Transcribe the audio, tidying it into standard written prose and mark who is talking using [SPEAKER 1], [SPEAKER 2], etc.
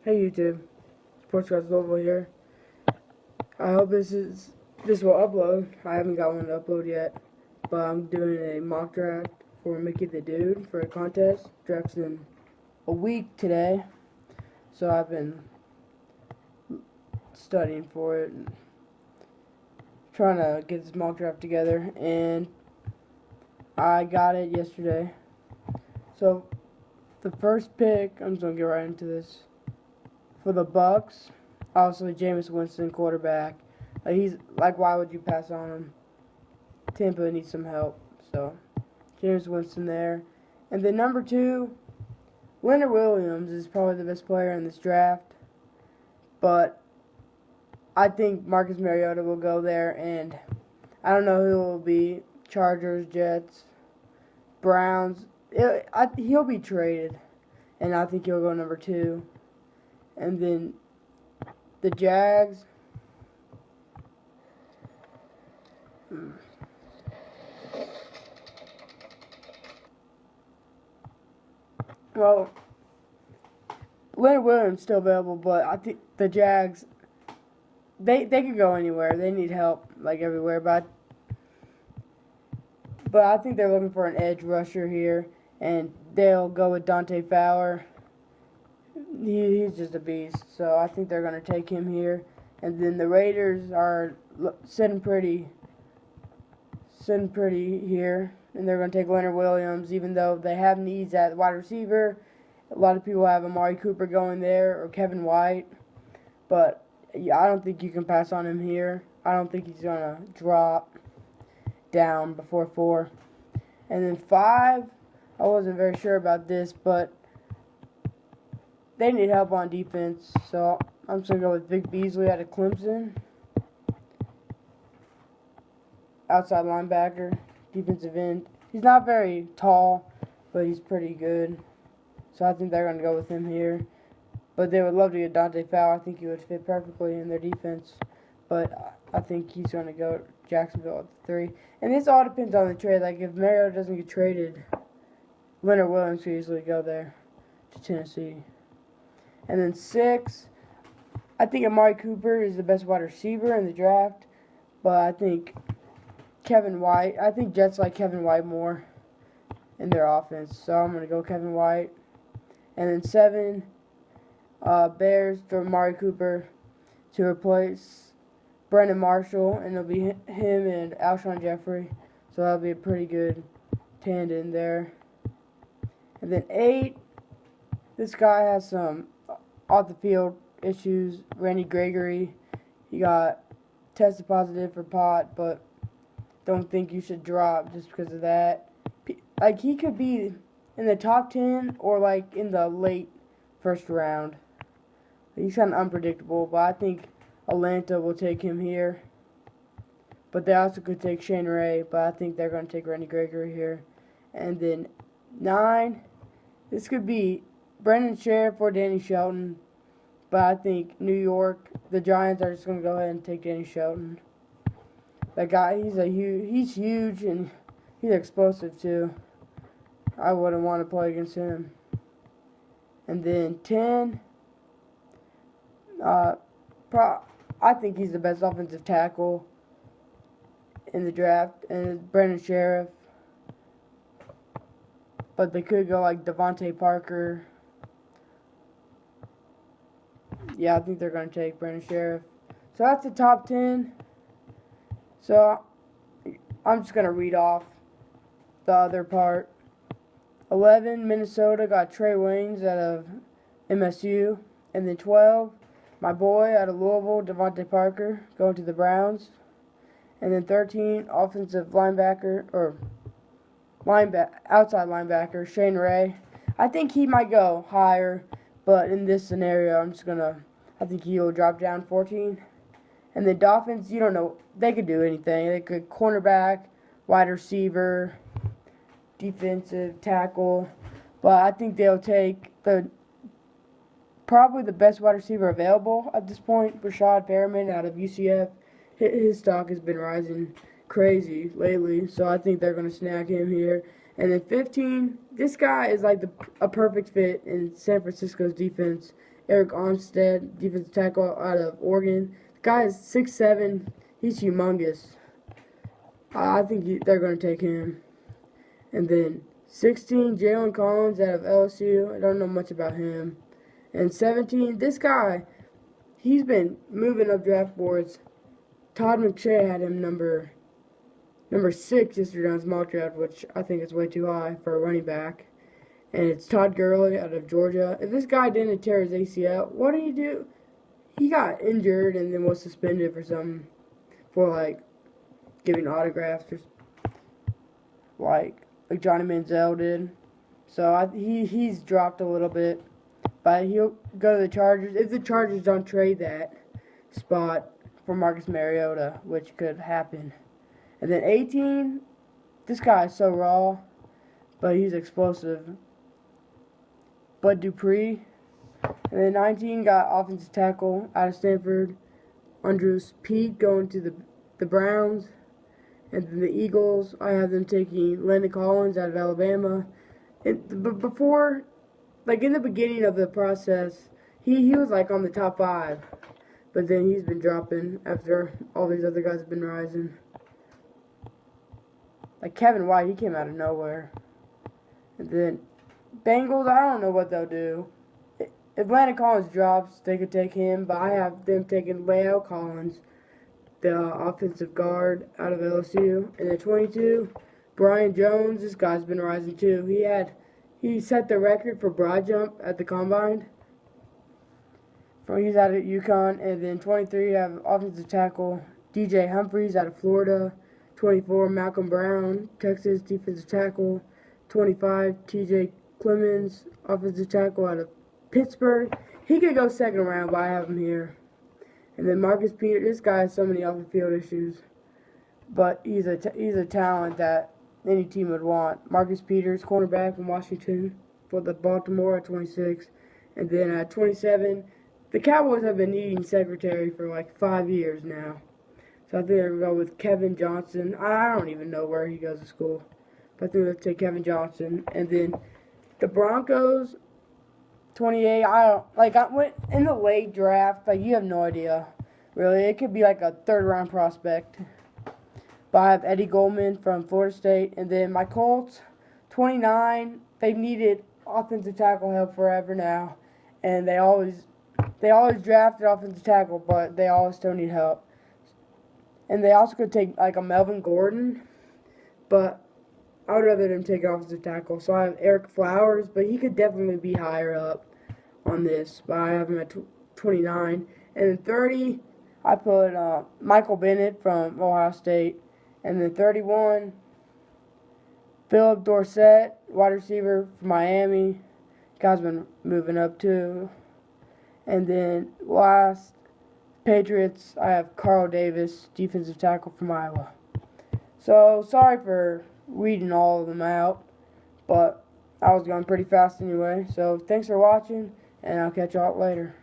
[SPEAKER 1] Hey YouTube, Sports Guys Louisville here. I hope this will upload. I haven't got one to upload yet, but I'm doing a mock draft for Mickeythedude for a contest. Draft's in a week today, so I've been studying for it and trying to get this mock draft together, and I got it yesterday. So the first pick, I'm just gonna get right into this. For the Bucks, obviously Jameis Winston, quarterback. Why would you pass on him? Tampa needs some help, so Jameis Winston there. And then number 2, Leonard Williams is probably the best player in this draft, but I think Marcus Mariota will go there, and I don't know who it will be. Chargers, Jets, Browns. He'll be traded, and I think he'll go number 2. And then the Jags. Well, Leonard Williams still available, but I think the Jags, they could go anywhere. They need help like everywhere, but I think they're looking for an edge rusher here, and they'll go with Dante Fowler. He's just a beast, so I think they're going to take him here. And then the Raiders are sitting pretty here, and they're going to take Leonard Williams, even though they have needs at wide receiver. A lot of people have Amari Cooper going there or Kevin White, but yeah, I don't think you can pass on him here. I don't think he's going to drop down before 4. And then 5, I wasn't very sure about this, but they need help on defense, so I'm just going to go with Vic Beasley out of Clemson. Outside linebacker, defensive end. He's not very tall, but he's pretty good. So I think they're going to go with him here. But they would love to get Dante Fowler. I think he would fit perfectly in their defense. But I think he's going to go Jacksonville at 3. And this all depends on the trade. Like, if Mariota doesn't get traded, Leonard Williams could easily go there to Tennessee. And then 6, I think Amari Cooper is the best wide receiver in the draft. But I think Jets like Kevin White more in their offense. So I'm going to go Kevin White. And then 7, Bears for Amari Cooper to replace Brandon Marshall. And it'll be him and Alshon Jeffrey. So that'll be a pretty good tandem there. And then 8, this guy has some off the field issues. Randy Gregory, he got tested positive for pot, but don't think you should drop just because of that. Like, he could be in the top 10 or like in the late first round. He's kind of unpredictable, but I think Atlanta will take him here. But they also could take Shane Ray, but I think they're going to take Randy Gregory here. And then 9, this could be Brandon Sheriff or Danny Shelton, but I think New York, the Giants are just going to go ahead and take Danny Shelton. That guy, he's huge and he's explosive too. I wouldn't want to play against him. And then 10, I think he's the best offensive tackle in the draft, and it's Brandon Sheriff. But they could go like Devontae Parker. Yeah, I think they're going to take Brandon Sheriff. So that's the top 10. So I'm just going to read off the other part. 11, Minnesota got Trey Waynes out of MSU. And then 12, my boy out of Louisville, Devontae Parker, going to the Browns. And then 13, offensive linebacker, or outside linebacker, Shane Ray. I think he might go higher, but in this scenario, I think he'll drop down 14. And the Dolphins, you don't know, they could do anything. They could cornerback, wide receiver, defensive tackle. But I think they'll take probably the best wide receiver available at this point, Rashad Perriman out of UCF. His stock has been rising crazy lately, so I think they're going to snag him here. And then 15, this guy is like a perfect fit in San Francisco's defense. Eric Armstead, defensive tackle out of Oregon. The guy is 6'7". He's humongous. I think they're going to take him. And then 16, Jalen Collins out of LSU. I don't know much about him. And 17, this guy, he's been moving up draft boards. Todd McShay had him number 6 yesterday on his mock draft, which I think is way too high for a running back. And it's Todd Gurley out of Georgia. If this guy didn't tear his ACL, what did he do? He got injured and then was suspended for something, for like giving autographs or like Johnny Manziel did. So he's dropped a little bit, but he'll go to the Chargers if the Chargers don't trade that spot for Marcus Mariota, which could happen. And then 18, this guy is so raw, but he's explosive. Bud Dupree. And then 19 got offensive tackle out of Stanford, Andrews Pete, going to the Browns. And then the Eagles, I have them taking Landon Collins out of Alabama. But before, like in the beginning of the process, he was like on the top 5. But then he's been dropping after all these other guys have been rising. Like Kevin White, he came out of nowhere. And then Bengals, I don't know what they'll do. If Landon Collins drops, they could take him. But I have them taking La'el Collins, the offensive guard out of LSU. And then 22, Brian Jones. This guy's been rising too. He set the record for broad jump at the combine. He's out at UConn. And then 23, I have offensive tackle DJ Humphries out of Florida. 24, Malcolm Brown, Texas, defensive tackle. 25, TJ Clemens, offensive tackle out of Pittsburgh. He could go second round, but I have him here. And then Marcus Peters. This guy has so many off-the-field issues, but he's a talent that any team would want. Marcus Peters, cornerback from Washington, for the Baltimore at 26. And then at 27, the Cowboys have been needing secretary for like 5 years now. So I think they're going to go with Kevin Johnson. I don't even know where he goes to school, but I think they'll take Kevin Johnson. And then the Broncos, 28. I went in the late draft. Like, you have no idea, really. It could be like a third-round prospect. But I have Eddie Goldman from Florida State. And then my Colts, 29. They've needed offensive tackle help forever now, and they always drafted offensive tackle, but they always still need help. And they also could take like a Melvin Gordon, but I would rather them take offensive tackle. So I have Eric Flowers, but he could definitely be higher up on this. But I have him at 29. And then 30, I put Michael Bennett from Ohio State. And then 31, Philip Dorsett, wide receiver from Miami. Guy's been moving up too. And then last, Patriots, I have Carl Davis, defensive tackle from Iowa. So, sorry for reading all of them out, but I was going pretty fast anyway. So, thanks for watching, and I'll catch y'all later.